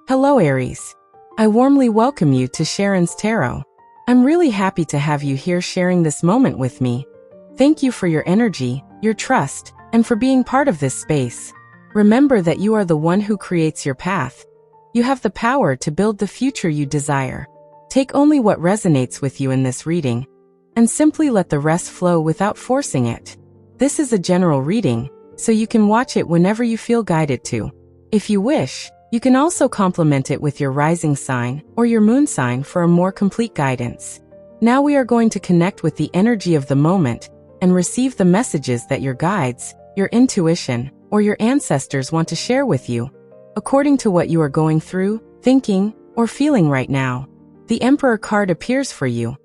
Hello Aries. I warmly welcome you to SHARO'N's Tarot. I'm really happy to have you here sharing this moment with me. Thank you for your energy, your trust, and for being part of this space. Remember that you are the one who creates your path. You have the power to build the future you desire. Take only what resonates with you in this reading, and simply let the rest flow without forcing it. This is a general reading, so you can watch it whenever you feel guided to. If you wish, you can also complement it with your rising sign or your moon sign for a more complete guidance. Now we are going to connect with the energy of the moment and receive the messages that your guides, your intuition, or your ancestors want to share with you, according to what you are going through, thinking, or feeling right now. The Emperor card appears for you,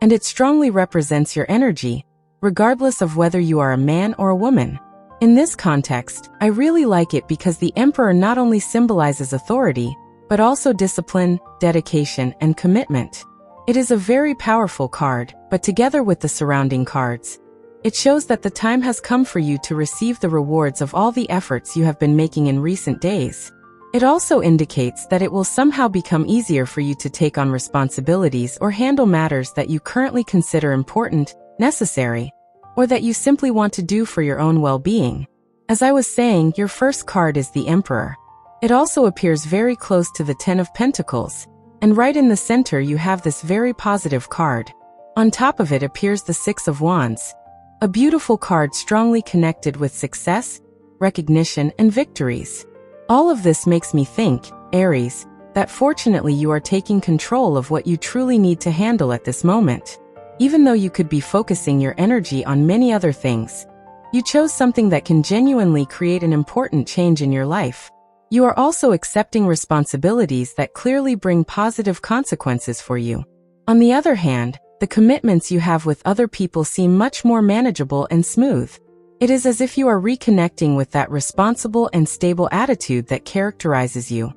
and it strongly represents your energy, regardless of whether you are a man or a woman. In this context, I really like it because the Emperor not only symbolizes authority, but also discipline, dedication, and commitment. It is a very powerful card, but together with the surrounding cards, it shows that the time has come for you to receive the rewards of all the efforts you have been making in recent days. It also indicates that it will somehow become easier for you to take on responsibilities or handle matters that you currently consider important, necessary, or that you simply want to do for your own well-being. As I was saying, your first card is the Emperor. It also appears very close to the Ten of Pentacles, and right in the center you have this very positive card. On top of it appears the Six of Wands, a beautiful card strongly connected with success, recognition, and victories. All of this makes me think, Aries, that fortunately you are taking control of what you truly need to handle at this moment. Even though you could be focusing your energy on many other things, you chose something that can genuinely create an important change in your life. You are also accepting responsibilities that clearly bring positive consequences for you. On the other hand, the commitments you have with other people seem much more manageable and smooth. It is as if you are reconnecting with that responsible and stable attitude that characterizes you.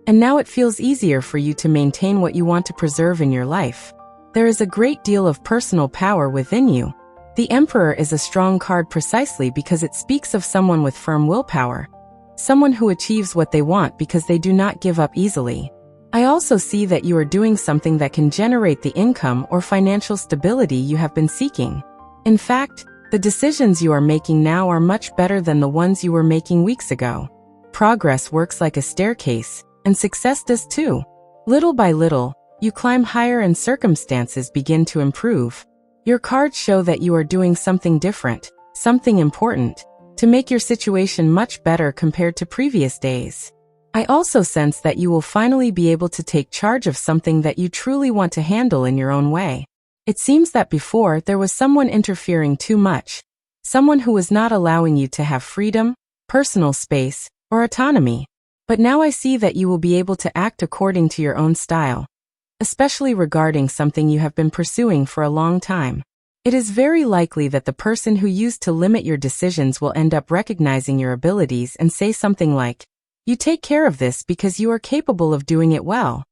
And now it feels easier for you to maintain what you want to preserve in your life. There is a great deal of personal power within you. The Emperor is a strong card precisely because it speaks of someone with firm willpower, someone who achieves what they want because they do not give up easily. I also see that you are doing something that can generate the income or financial stability you have been seeking. In fact, the decisions you are making now are much better than the ones you were making weeks ago. Progress works like a staircase, and success does too. Little by little, you climb higher and circumstances begin to improve. Your cards show that you are doing something different, something important, to make your situation much better compared to previous days. I also sense that you will finally be able to take charge of something that you truly want to handle in your own way. It seems that before there was someone interfering too much, someone who was not allowing you to have freedom, personal space, or autonomy. But now I see that you will be able to act according to your own style, especially regarding something you have been pursuing for a long time. It is very likely that the person who used to limit your decisions will end up recognizing your abilities and say something like, "You take care of this because you are capable of doing it well."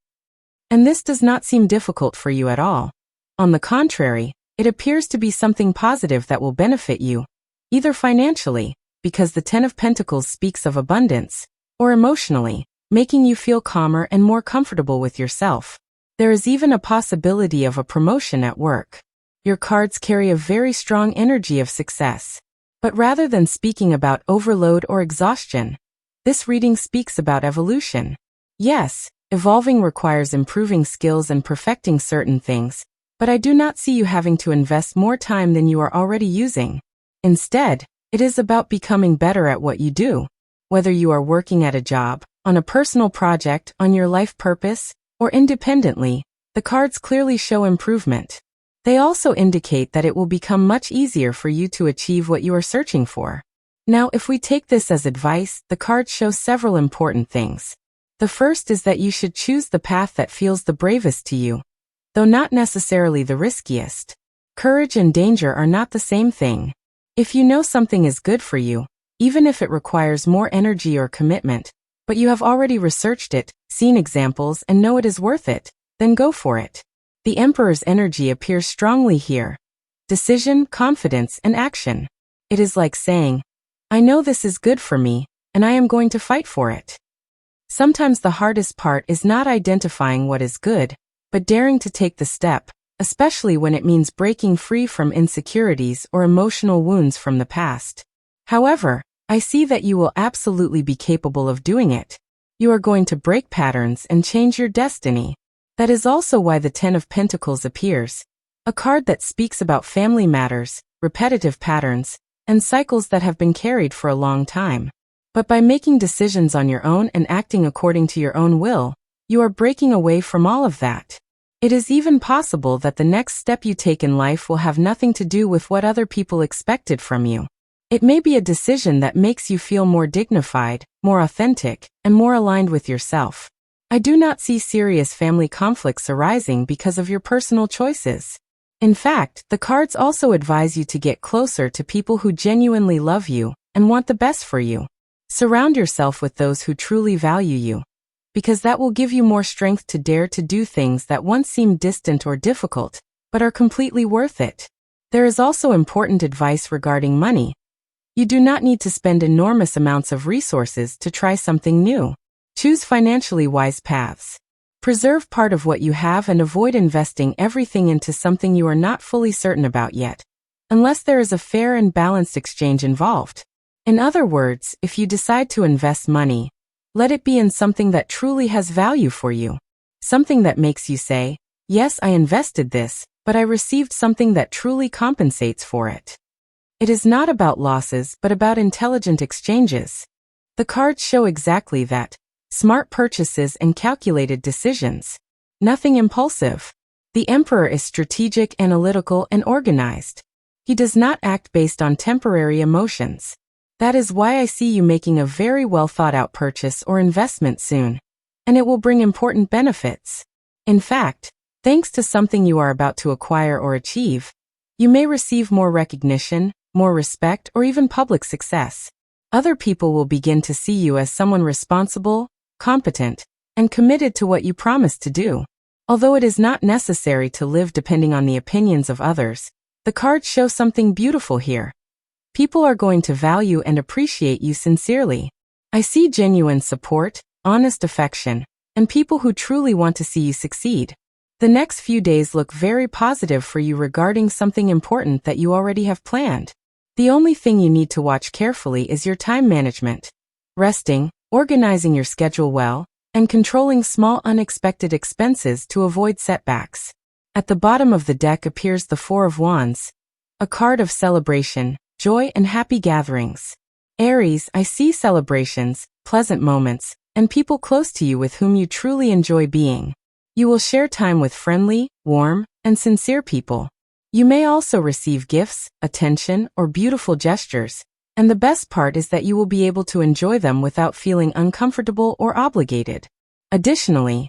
And this does not seem difficult for you at all. On the contrary, it appears to be something positive that will benefit you, either financially, because the Ten of Pentacles speaks of abundance, or emotionally, making you feel calmer and more comfortable with yourself. There is even a possibility of a promotion at work. Your cards carry a very strong energy of success. But rather than speaking about overload or exhaustion, this reading speaks about evolution. Yes, evolving requires improving skills and perfecting certain things, but I do not see you having to invest more time than you are already using. Instead, it is about becoming better at what you do. Whether you are working at a job, on a personal project, on your life purpose, or independently, the cards clearly show improvement. They also indicate that it will become much easier for you to achieve what you are searching for. Now, if we take this as advice, the cards show several important things. The first is that you should choose the path that feels the bravest to you, though not necessarily the riskiest. Courage and danger are not the same thing. If you know something is good for you, even if it requires more energy or commitment, but you have already researched it, seen examples, and know it is worth it, then go for it. The Emperor's energy appears strongly here. Decision, confidence, and action. It is like saying, "I know this is good for me, and I am going to fight for it." Sometimes the hardest part is not identifying what is good, but daring to take the step, especially when it means breaking free from insecurities or emotional wounds from the past. However, I see that you will absolutely be capable of doing it. You are going to break patterns and change your destiny. That is also why the Ten of Pentacles appears, a card that speaks about family matters, repetitive patterns, and cycles that have been carried for a long time. But by making decisions on your own and acting according to your own will, you are breaking away from all of that. It is even possible that the next step you take in life will have nothing to do with what other people expected from you. It may be a decision that makes you feel more dignified, more authentic, and more aligned with yourself. I do not see serious family conflicts arising because of your personal choices. In fact, the cards also advise you to get closer to people who genuinely love you and want the best for you. Surround yourself with those who truly value you, because that will give you more strength to dare to do things that once seemed distant or difficult, but are completely worth it. There is also important advice regarding money. You do not need to spend enormous amounts of resources to try something new. Choose financially wise paths. Preserve part of what you have and avoid investing everything into something you are not fully certain about yet, unless there is a fair and balanced exchange involved. In other words, if you decide to invest money, let it be in something that truly has value for you. Something that makes you say, yes, I invested this, but I received something that truly compensates for it. It is not about losses, but about intelligent exchanges. The cards show exactly that. Smart purchases and calculated decisions. Nothing impulsive. The Emperor is strategic, analytical, and organized. He does not act based on temporary emotions. That is why I see you making a very well thought out purchase or investment soon, and it will bring important benefits. In fact, thanks to something you are about to acquire or achieve, you may receive more recognition, more respect, or even public success. Other people will begin to see you as someone responsible, competent, and committed to what you promised to do. Although it is not necessary to live depending on the opinions of others, the cards show something beautiful here. People are going to value and appreciate you sincerely. I see genuine support, honest affection, and people who truly want to see you succeed. The next few days look very positive for you regarding something important that you already have planned. The only thing you need to watch carefully is your time management. Resting, organizing your schedule well, and controlling small unexpected expenses to avoid setbacks. At the bottom of the deck appears the Four of Wands, a card of celebration, joy, and happy gatherings. Aries, I see celebrations, pleasant moments, and people close to you with whom you truly enjoy being. You will share time with friendly, warm, and sincere people. You may also receive gifts, attention, or beautiful gestures, and the best part is that you will be able to enjoy them without feeling uncomfortable or obligated. Additionally,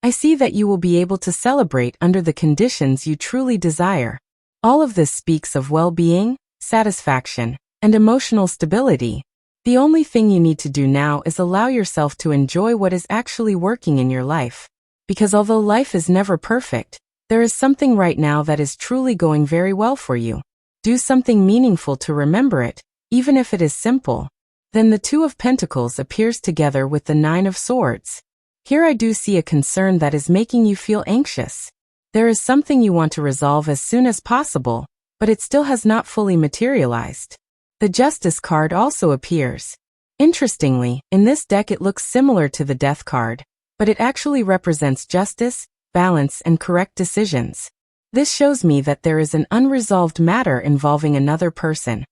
I see that you will be able to celebrate under the conditions you truly desire. All of this speaks of well-being, satisfaction, and emotional stability. The only thing you need to do now is allow yourself to enjoy what is actually working in your life. Because although life is never perfect, there is something right now that is truly going very well for you. Do something meaningful to remember it, even if it is simple. Then the Two of Pentacles appears together with the Nine of Swords. Here I do see a concern that is making you feel anxious. There is something you want to resolve as soon as possible, but it still has not fully materialized. The Justice card also appears. Interestingly, in this deck it looks similar to the Death card, but it actually represents justice, balance, and correct decisions. This shows me that there is an unresolved matter involving another person.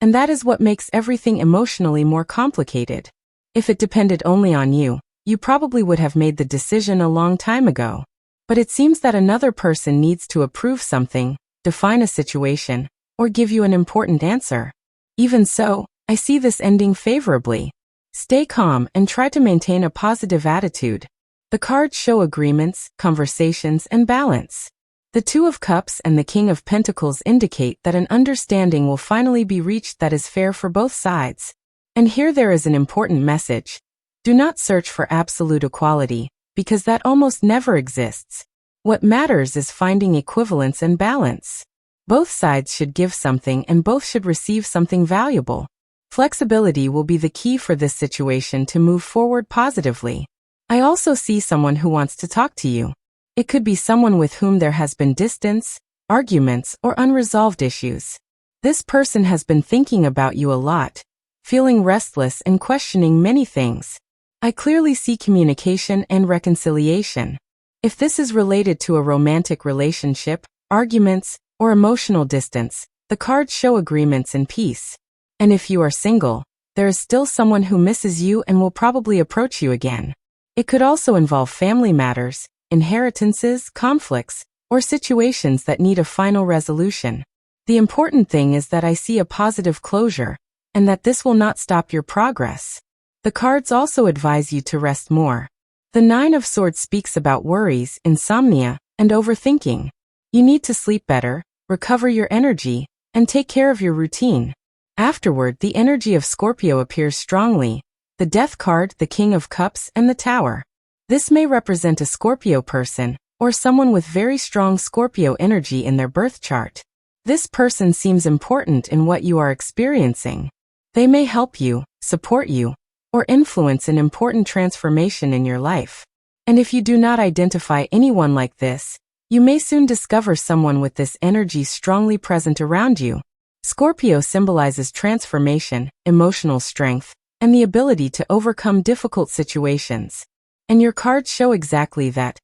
And that is what makes everything emotionally more complicated. If it depended only on you, you probably would have made the decision a long time ago. But it seems that another person needs to approve something, define a situation, or give you an important answer. Even so, I see this ending favorably. Stay calm and try to maintain a positive attitude. The cards show agreements, conversations, and balance. The Two of Cups and the King of Pentacles indicate that an understanding will finally be reached that is fair for both sides. And here there is an important message. Do not search for absolute equality, because that almost never exists. What matters is finding equivalence and balance. Both sides should give something and both should receive something valuable. Flexibility will be the key for this situation to move forward positively. I also see someone who wants to talk to you. It could be someone with whom there has been distance, arguments, or unresolved issues. This person has been thinking about you a lot, feeling restless and questioning many things. I clearly see communication and reconciliation. If this is related to a romantic relationship, arguments, or emotional distance, the cards show agreements and peace. And if you are single, there is still someone who misses you and will probably approach you again. It could also involve family matters, inheritances, conflicts, or situations that need a final resolution. The important thing is that I see a positive closure, and that this will not stop your progress. The cards also advise you to rest more. The Nine of Swords speaks about worries, insomnia, and overthinking. You need to sleep better, recover your energy, and take care of your routine. Afterward, the energy of Scorpio appears strongly. The Death card, the King of Cups, and the Tower. This may represent a Scorpio person, or someone with very strong Scorpio energy in their birth chart. This person seems important in what you are experiencing. They may help you, support you, or influence an important transformation in your life. And if you do not identify anyone like this, you may soon discover someone with this energy strongly present around you. Scorpio symbolizes transformation, emotional strength, and the ability to overcome difficult situations. And your cards show exactly that.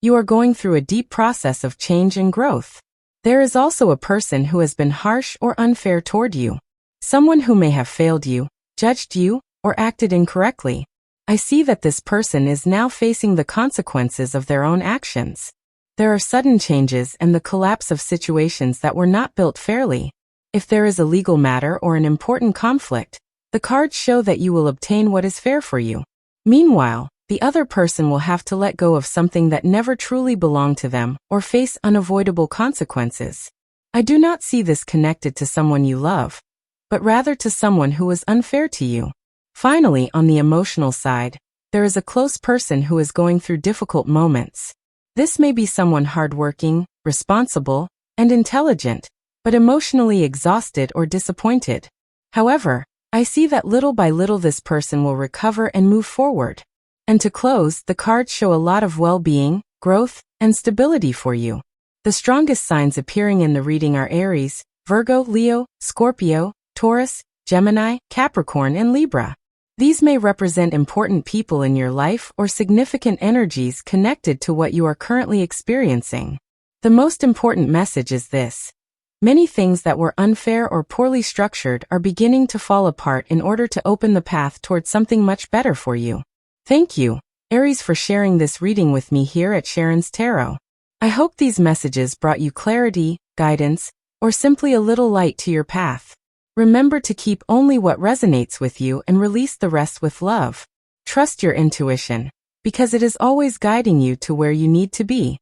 You are going through a deep process of change and growth. There is also a person who has been harsh or unfair toward you. Someone who may have failed you, judged you, or acted incorrectly. I see that this person is now facing the consequences of their own actions. There are sudden changes and the collapse of situations that were not built fairly. If there is a legal matter or an important conflict, the cards show that you will obtain what is fair for you. Meanwhile, the other person will have to let go of something that never truly belonged to them or face unavoidable consequences. I do not see this connected to someone you love, but rather to someone who was unfair to you. Finally, on the emotional side, there is a close person who is going through difficult moments. This may be someone hardworking, responsible, and intelligent, but emotionally exhausted or disappointed. However, I see that little by little this person will recover and move forward. And to close, the cards show a lot of well-being, growth, and stability for you. The strongest signs appearing in the reading are Aries, Virgo, Leo, Scorpio, Taurus, Gemini, Capricorn, and Libra. These may represent important people in your life or significant energies connected to what you are currently experiencing. The most important message is this. Many things that were unfair or poorly structured are beginning to fall apart in order to open the path towards something much better for you. Thank you, Aries, for sharing this reading with me here at SHARO'N's Tarot. I hope these messages brought you clarity, guidance, or simply a little light to your path. Remember to keep only what resonates with you and release the rest with love. Trust your intuition, because it is always guiding you to where you need to be.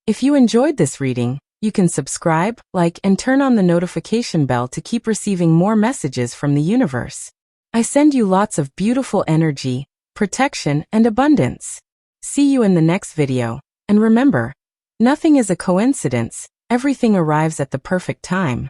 If you enjoyed this reading, you can subscribe, like, and turn on the notification bell to keep receiving more messages from the universe. I send you lots of beautiful energy, protection, and abundance. See you in the next video, and remember, nothing is a coincidence, everything arrives at the perfect time.